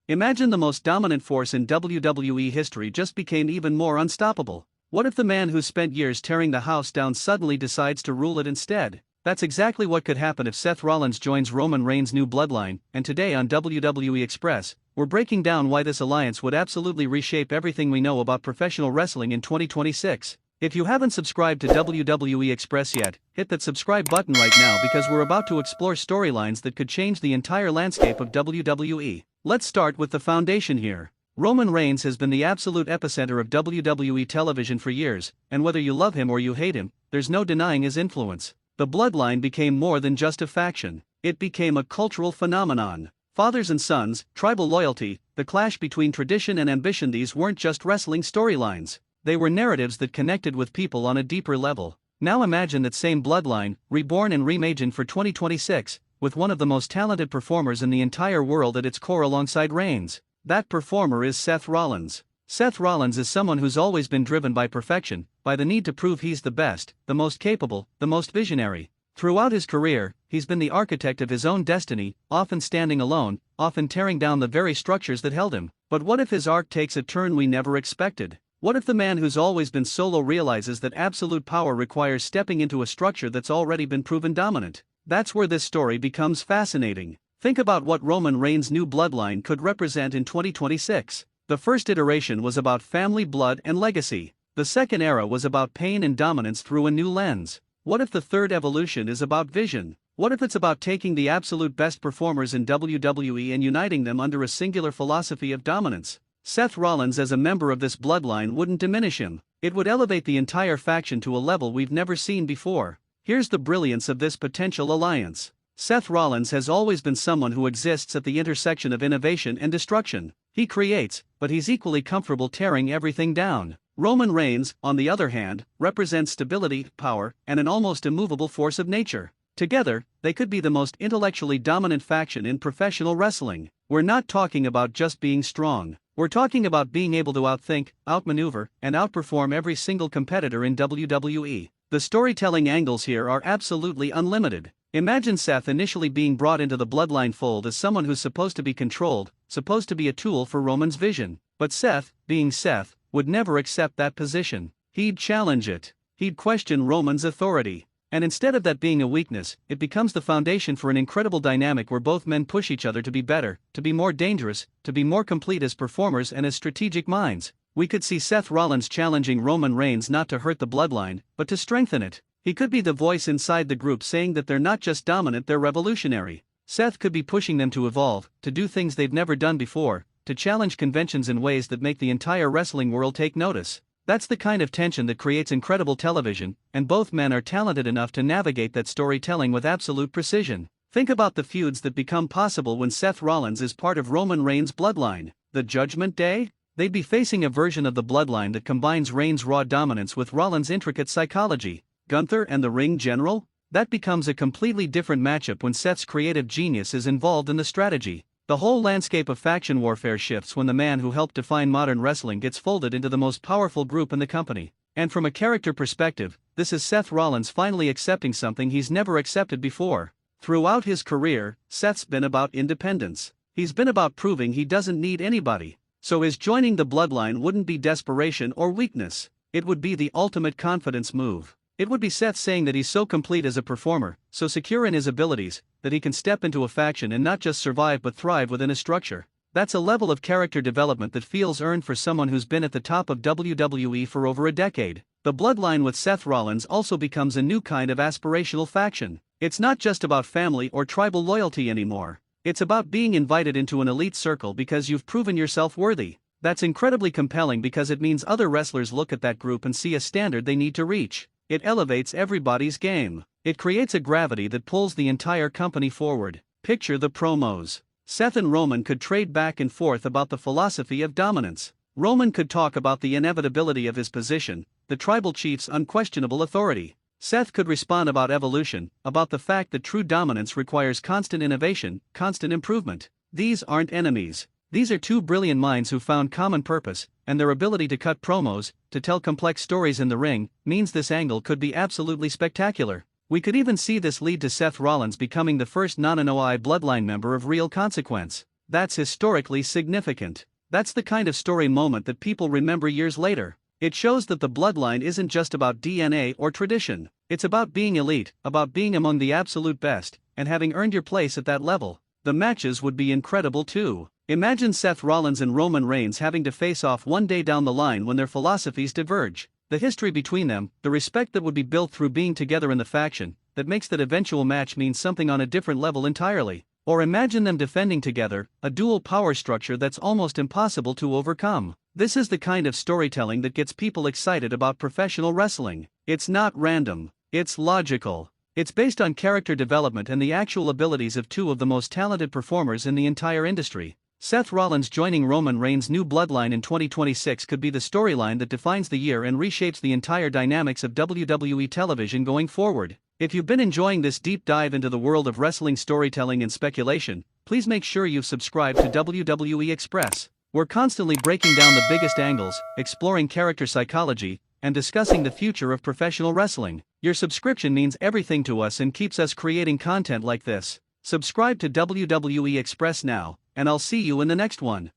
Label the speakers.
Speaker 1: Imagine the most dominant force in WWE history just became even more unstoppable. What if the man who spent years tearing the house down suddenly decides to rule it instead? That's exactly what could happen if Seth Rollins joins Roman Reigns' new bloodline, and today on WWE Express, we're breaking down why this alliance would absolutely reshape everything we know about professional wrestling in 2026. If you haven't subscribed to WWE Express yet, hit that subscribe button right now because we're about to explore storylines that could change the entire landscape of WWE. Let's start with the foundation here. Roman Reigns has been the absolute epicenter of WWE television for years, and whether you love him or you hate him, there's no denying his influence. The bloodline became more than just a faction. It became a cultural phenomenon. Fathers and sons, tribal loyalty, the clash between tradition and ambition. These weren't just wrestling storylines. They were narratives that connected with people on a deeper level. Now imagine that same bloodline, reborn and reimagined for 2026, with one of the most talented performers in the entire world at its core alongside Reigns. That performer is Seth Rollins. Seth Rollins is someone who's always been driven by perfection, by the need to prove he's the best, the most capable, the most visionary. Throughout his career, he's been the architect of his own destiny, often standing alone, often tearing down the very structures that held him. But what if his arc takes a turn we never expected? What if the man who's always been solo realizes that absolute power requires stepping into a structure that's already been proven dominant? That's where this story becomes fascinating. Think about what Roman Reigns' new bloodline could represent in 2026. The first iteration was about family, blood, and legacy. The second era was about pain and dominance through a new lens. What if the third evolution is about vision? What if it's about taking the absolute best performers in WWE and uniting them under a singular philosophy of dominance? Seth Rollins as a member of this bloodline wouldn't diminish him. It would elevate the entire faction to a level we've never seen before. Here's the brilliance of this potential alliance. Seth Rollins has always been someone who exists at the intersection of innovation and destruction. He creates, but he's equally comfortable tearing everything down. Roman Reigns, on the other hand, represents stability, power, and an almost immovable force of nature. Together, they could be the most intellectually dominant faction in professional wrestling. We're not talking about just being strong. We're talking about being able to outthink, outmaneuver, and outperform every single competitor in WWE. The storytelling angles here are absolutely unlimited. Imagine Seth initially being brought into the bloodline fold as someone who's supposed to be controlled, supposed to be a tool for Roman's vision. But Seth, being Seth, would never accept that position. He'd challenge it. He'd question Roman's authority. And instead of that being a weakness, it becomes the foundation for an incredible dynamic where both men push each other to be better, to be more dangerous, to be more complete as performers and as strategic minds. We could see Seth Rollins challenging Roman Reigns not to hurt the bloodline, but to strengthen it. He could be the voice inside the group saying that they're not just dominant, they're revolutionary. Seth could be pushing them to evolve, to do things they've never done before, to challenge conventions in ways that make the entire wrestling world take notice. That's the kind of tension that creates incredible television, and both men are talented enough to navigate that storytelling with absolute precision. Think about the feuds that become possible when Seth Rollins is part of Roman Reigns' bloodline. The Judgment Day? They'd be facing a version of the bloodline that combines Reigns' raw dominance with Rollins' intricate psychology. Gunther and the Ring General? That becomes a completely different matchup when Seth's creative genius is involved in the strategy. The whole landscape of faction warfare shifts when the man who helped define modern wrestling gets folded into the most powerful group in the company. And from a character perspective, this is Seth Rollins finally accepting something he's never accepted before. Throughout his career, Seth's been about independence. He's been about proving he doesn't need anybody. So his joining the bloodline wouldn't be desperation or weakness. It would be the ultimate confidence move. It would be Seth saying that he's so complete as a performer, so secure in his abilities, that he can step into a faction and not just survive but thrive within a structure. That's a level of character development that feels earned for someone who's been at the top of WWE for over a decade. The bloodline with Seth Rollins also becomes a new kind of aspirational faction. It's not just about family or tribal loyalty anymore. It's about being invited into an elite circle because you've proven yourself worthy. That's incredibly compelling because it means other wrestlers look at that group and see a standard they need to reach. It elevates everybody's game. It creates a gravity that pulls the entire company forward. Picture the promos. Seth and Roman could trade back and forth about the philosophy of dominance. Roman could talk about the inevitability of his position, the tribal chief's unquestionable authority. Seth could respond about evolution, about the fact that true dominance requires constant innovation, constant improvement. These aren't enemies. These are two brilliant minds who found common purpose, and their ability to cut promos, to tell complex stories in the ring, means this angle could be absolutely spectacular. We could even see this lead to Seth Rollins becoming the first non-NOI bloodline member of real consequence. That's historically significant. That's the kind of story moment that people remember years later. It shows that the bloodline isn't just about DNA or tradition. It's about being elite, about being among the absolute best, and having earned your place at that level. The matches would be incredible too. Imagine Seth Rollins and Roman Reigns having to face off one day down the line when their philosophies diverge. The history between them, the respect that would be built through being together in the faction, that makes that eventual match mean something on a different level entirely. Or imagine them defending together, a dual power structure that's almost impossible to overcome. This is the kind of storytelling that gets people excited about professional wrestling. It's not random, it's logical. It's based on character development and the actual abilities of two of the most talented performers in the entire industry. Seth Rollins joining Roman Reigns' new bloodline in 2026 could be the storyline that defines the year and reshapes the entire dynamics of WWE television going forward. If you've been enjoying this deep dive into the world of wrestling storytelling and speculation, please make sure you've subscribed to WWE Express. We're constantly breaking down the biggest angles, exploring character psychology, and discussing the future of professional wrestling. Your subscription means everything to us and keeps us creating content like this. Subscribe to WWE Express now, and I'll see you in the next one.